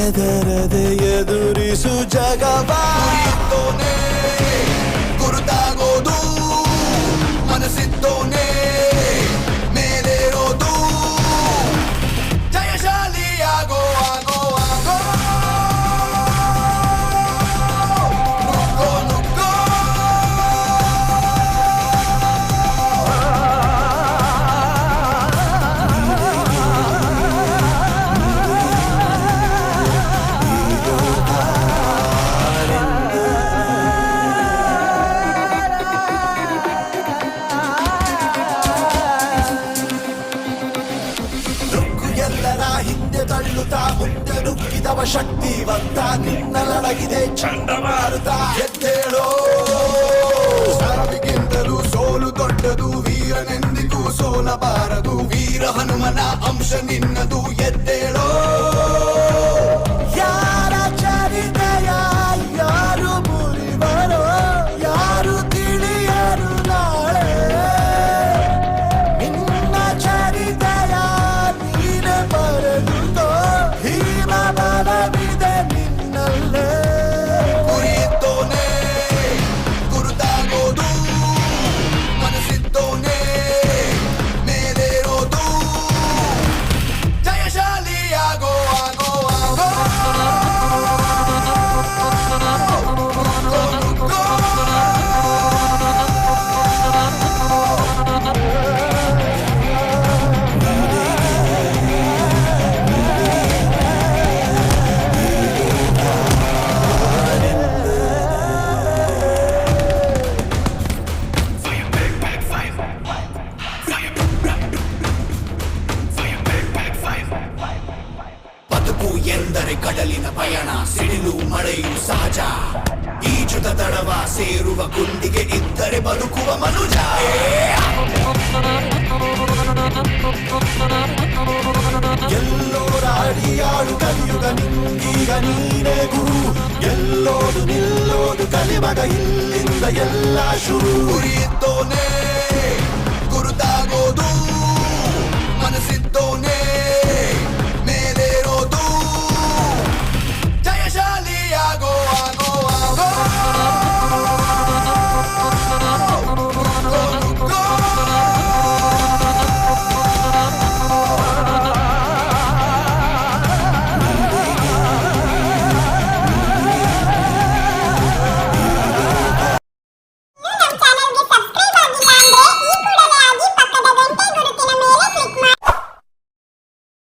ಹೆದರದೆ ಎದುರಿಸು ಜಗವಾಯಿತೋನೆ ಗುರುತಾಗೋದು ಮನಸ್ಸಿದ್ದೋನೆ ಮೇಲೇರೋದು ಜಯಶಾಲಿಯಾಗೋ ಆಗೋ ಆಗೋ ನುಗ್ಗೋ ನುಗ್ಗೋ ಹಿಂದೆ ತಳ್ಳುತ್ತಾ ಮುಂದೆ ನುಗ್ಗಿದವ ಶಕ್ತಿವಂತ ನಿನ್ನಲಡಗಿದೆ ಚಂಡಮಾರುತ ಎದ್ದೇಳೋ ಸಾವಿಗಿಂತಲೂ ಸೋಲು ದೊಡ್ಡದು ವೀರನೆಂದಿಗೂ ಸೋಲಬಾರದು ವೀರ ಹನುಮನ ಅಂಶ ನಿನ್ನದು ಎದ್ದೇಳೋ ಯಾರ ಚರಿತೆಯ ಯಾರು ಮುರಿವರೋ ಯಾರು ತಿಳಿಯರು ನಾಳೆ ನಿನ್ನ ಚರಿತೆಯ ನೀನೆ ಬರೆದುತೋ ಹೀನ ಬಲವಿದೆ ನಿನ್ನಲ್ಲೇ ಗುರಿಯಿದ್ದೋನೆ ಗುರುತಾಗೋದು ಮನಸ್ಸಿದ್ದೋನೆ ಮೇಲೇರೋದು ಜಯಶಾಲಿಯಾಗೋ ಆಗೋ ಆಗೋ ಬದುಕು ಎಂದರೆ ಕಡಲಿನ ಪಯಣ ಸಿಡಿಲು ಮಳೆಯು ಸಹಜ ಈಜುದ ತಡವ ಸೇರುವ ಗುಂಡಿಗೆ ಇದ್ದರೆ ಬದುಕುವ ಮನುಜ ಎಲ್ಲೋರ ಅಡಿಯಾಡು ಕಲಿಯುಗ ನಿಂಗೀಗ ನೀನೇ ಗುರು ಎಲ್ಲೋದು ನಿಲ್ಲೋದು ಕಲಿಮಗ ಇಲ್ಲಿಂದ ಎಲ್ಲ ಶುರು ಗುರಿಯಿದ್ದೋನೆ ಗುರುತಾಗೋದು ಮನಸ್ಸಿದ್ದೋನೆ